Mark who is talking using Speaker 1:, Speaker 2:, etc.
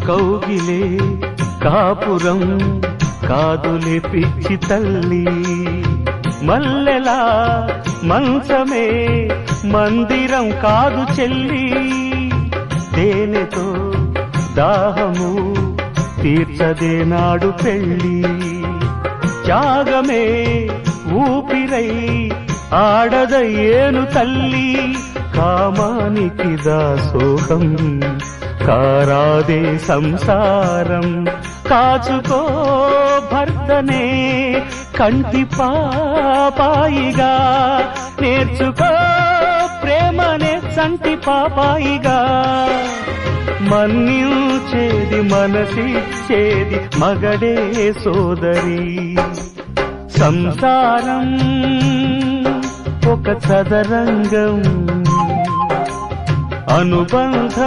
Speaker 1: కౌగిలే కాపురం కాదులే పిచ్చి తల్లి, మల్లెలా మంచమే మందిరం కాదు చెల్లి, తేనెతో దాహము తీర్చదే నాడు పెళ్ళి, త్యాగమే ఊపిరై ఆడదయ్యేను తల్లి, కామానికి దాసోహం కారాదే సంసారం, కాచుకో భర్తనే కంటి పాపాయిగా, నేర్చుకో ప్రేమనే సంటి పాపాయిగా, మన్నించేది మనసిచ్చేది మగడే సోదరి, సంసారం ఒక చదరంగం అనుబంధం